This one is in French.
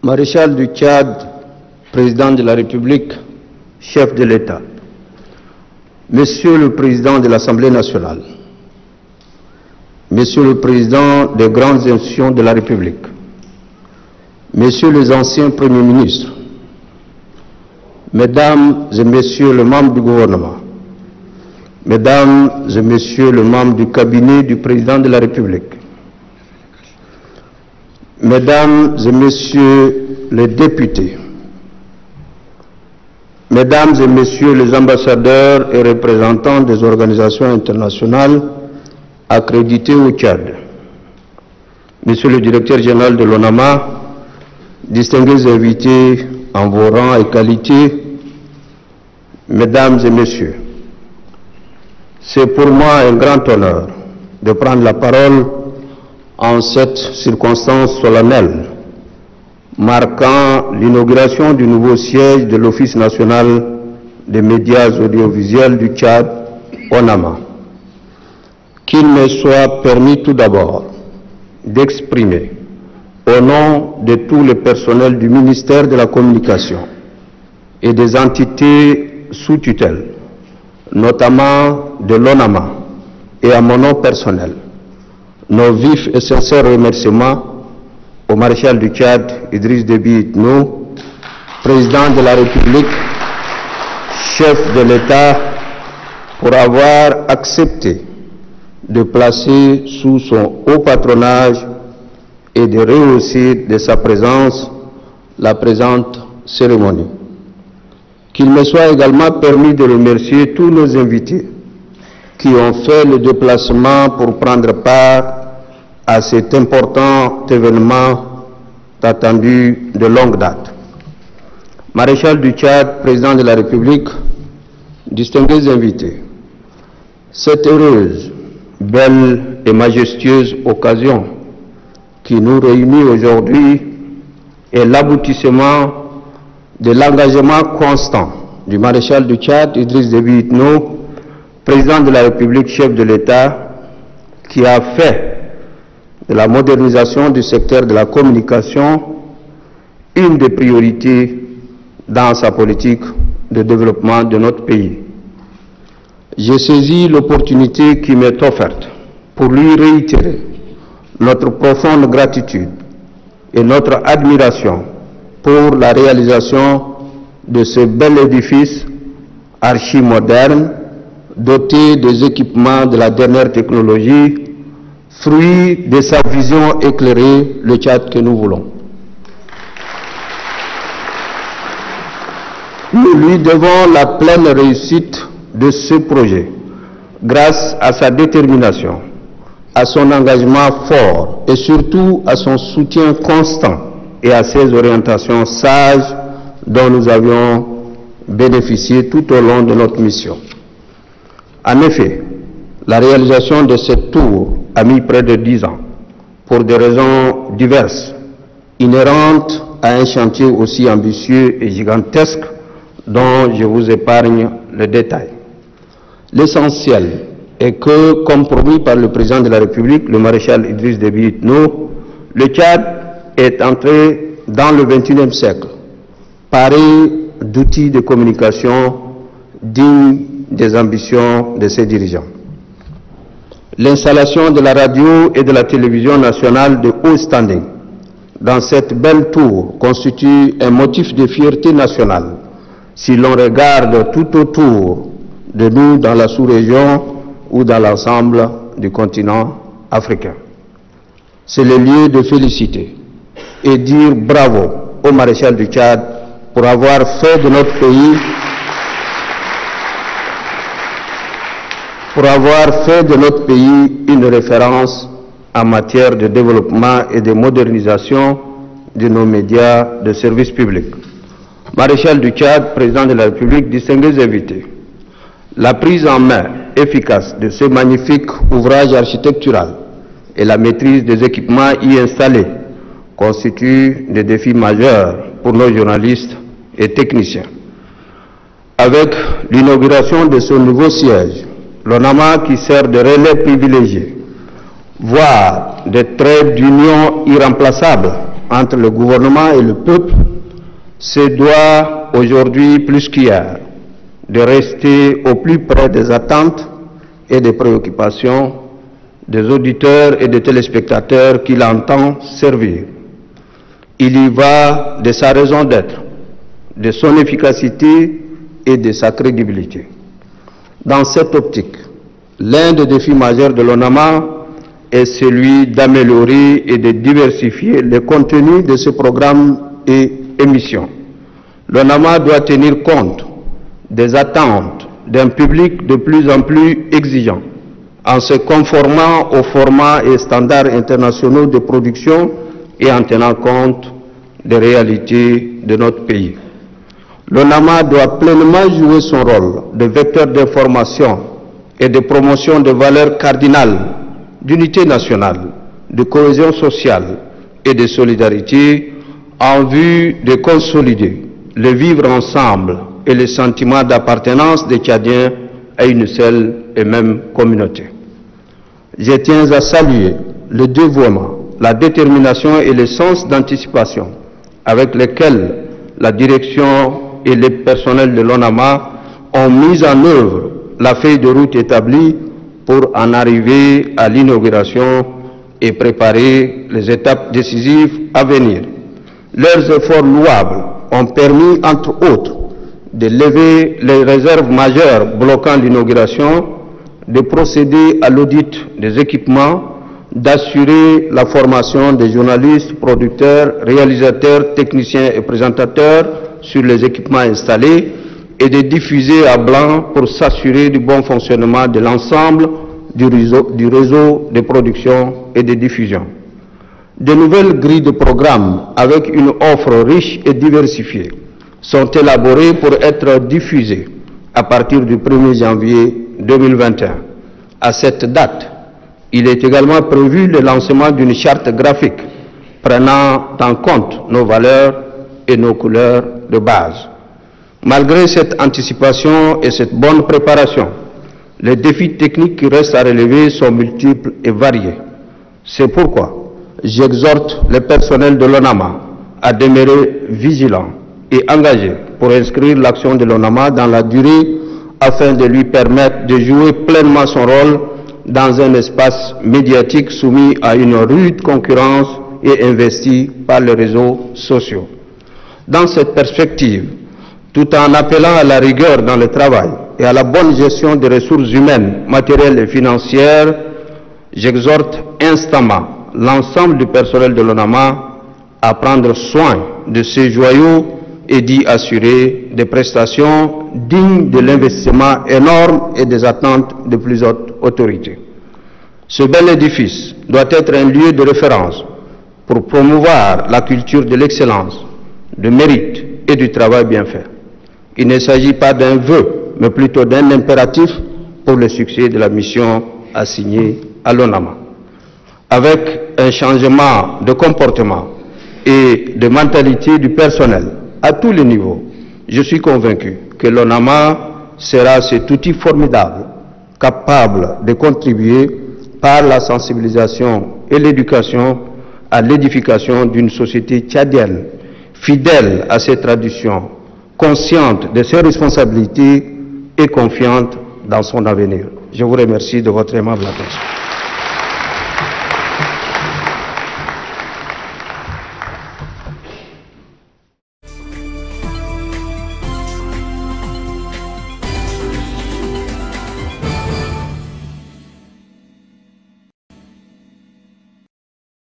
Maréchal du Tchad, Président de la République, chef de l'État, Monsieur le Président de l'Assemblée nationale, Monsieur le Président des grandes institutions de la République, Messieurs les anciens Premiers ministres, Mesdames et Messieurs les membres du gouvernement, Mesdames et Messieurs les membres du cabinet du Président de la République, Mesdames et Messieurs les députés, Mesdames et Messieurs les ambassadeurs et représentants des organisations internationales accréditées au Tchad, Monsieur le Directeur général de l'ONAMA, distingués invités en vos rangs et qualités, Mesdames et Messieurs, c'est pour moi un grand honneur de prendre la parole en cette circonstance solennelle, marquant l'inauguration du nouveau siège de l'Office national des médias audiovisuels du Tchad, ONAMA. Qu'il me soit permis tout d'abord d'exprimer, au nom de tous les personnels du ministère de la Communication et des entités sous tutelle, notamment de l'ONAMA, et à mon nom personnel, nos vifs et sincères remerciements au maréchal du Tchad, Idriss Déby Itno, président de la République, chef de l'État, pour avoir accepté de placer sous son haut patronage et de rehausser de sa présence la présente cérémonie. Qu'il me soit également permis de remercier tous nos invités qui ont fait le déplacement pour prendre part à cet important événement attendu de longue date. Maréchal du Tchad, Président de la République, distingués invités, cette heureuse, belle et majestueuse occasion qui nous réunit aujourd'hui est l'aboutissement de l'engagement constant du maréchal du Tchad, Idriss Déby Itno, Président de la République, chef de l'État, qui a fait de la modernisation du secteur de la communication une des priorités dans sa politique de développement de notre pays. J'ai saisi l'opportunité qui m'est offerte pour lui réitérer notre profonde gratitude et notre admiration pour la réalisation de ce bel édifice archi-moderne, doté des équipements de la dernière technologie, fruit de sa vision éclairée, le Tchad que nous voulons. Nous lui devons la pleine réussite de ce projet, grâce à sa détermination, à son engagement fort et surtout à son soutien constant et à ses orientations sages dont nous avions bénéficié tout au long de notre mission. En effet, la réalisation de cette tour a mis près de 10 ans, pour des raisons diverses, inhérentes à un chantier aussi ambitieux et gigantesque dont je vous épargne le détail. L'essentiel est que, comme promis par le président de la République, le maréchal Idriss Déby Itno, le Tchad est entré dans le XXIe siècle, paré d'outils de communication dignes des ambitions de ses dirigeants. L'installation de la radio et de la télévision nationale de haut standing dans cette belle tour constitue un motif de fierté nationale si l'on regarde tout autour de nous dans la sous-région ou dans l'ensemble du continent africain. C'est le lieu de féliciter et dire bravo au maréchal du Tchad pour avoir fait de notre pays une référence en matière de développement et de modernisation de nos médias de service public. Maréchal du Tchad, Président de la République, distingués invités, la prise en main efficace de ce magnifique ouvrage architectural et la maîtrise des équipements y installés constituent des défis majeurs pour nos journalistes et techniciens. Avec l'inauguration de ce nouveau siège, l'ONAMA qui sert de relais privilégié, voire de traits d'union irremplaçables entre le gouvernement et le peuple se doit aujourd'hui plus qu'hier de rester au plus près des attentes et des préoccupations des auditeurs et des téléspectateurs qu'il entend servir. Il y va de sa raison d'être, de son efficacité et de sa crédibilité. Dans cette optique, l'un des défis majeurs de l'ONAMA est celui d'améliorer et de diversifier le contenu de ses programmes et émissions. L'ONAMA doit tenir compte des attentes d'un public de plus en plus exigeant en se conformant aux formats et standards internationaux de production et en tenant compte des réalités de notre pays. L'ONAMA doit pleinement jouer son rôle de vecteur d'information et de promotion de valeurs cardinales d'unité nationale, de cohésion sociale et de solidarité en vue de consolider le vivre ensemble et le sentiment d'appartenance des Tchadiens à une seule et même communauté. Je tiens à saluer le dévouement, la détermination et le sens d'anticipation avec lesquels la direction et les personnels de l'ONAMA ont mis en œuvre la feuille de route établie pour en arriver à l'inauguration et préparer les étapes décisives à venir. Leurs efforts louables ont permis, entre autres, de lever les réserves majeures bloquant l'inauguration, de procéder à l'audit des équipements, d'assurer la formation des journalistes, producteurs, réalisateurs, techniciens et présentateurs sur les équipements installés et de diffuser à blanc pour s'assurer du bon fonctionnement de l'ensemble du réseau de production et de diffusion. De nouvelles grilles de programmes avec une offre riche et diversifiée sont élaborées pour être diffusées à partir du 1er janvier 2021. À cette date, il est également prévu le lancement d'une charte graphique prenant en compte nos valeurs et nos couleurs de base. Malgré cette anticipation et cette bonne préparation, les défis techniques qui restent à relever sont multiples et variés. C'est pourquoi j'exhorte le personnel de l'ONAMA à demeurer vigilant et engagé pour inscrire l'action de l'ONAMA dans la durée afin de lui permettre de jouer pleinement son rôle dans un espace médiatique soumis à une rude concurrence et investi par les réseaux sociaux. Dans cette perspective, tout en appelant à la rigueur dans le travail et à la bonne gestion des ressources humaines, matérielles et financières, j'exhorte instamment l'ensemble du personnel de l'ONAMA à prendre soin de ces joyaux et d'y assurer des prestations dignes de l'investissement énorme et des attentes de plus hautes autorités. Ce bel édifice doit être un lieu de référence pour promouvoir la culture de l'excellence, du mérite et du travail bien fait. Il ne s'agit pas d'un vœu, mais plutôt d'un impératif pour le succès de la mission assignée à l'ONAMA. Avec un changement de comportement et de mentalité du personnel à tous les niveaux, je suis convaincu que l'ONAMA sera cet outil formidable, capable de contribuer par la sensibilisation et l'éducation à l'édification d'une société tchadienne, fidèle à ses traditions, consciente de ses responsabilités et confiante dans son avenir. Je vous remercie de votre aimable attention.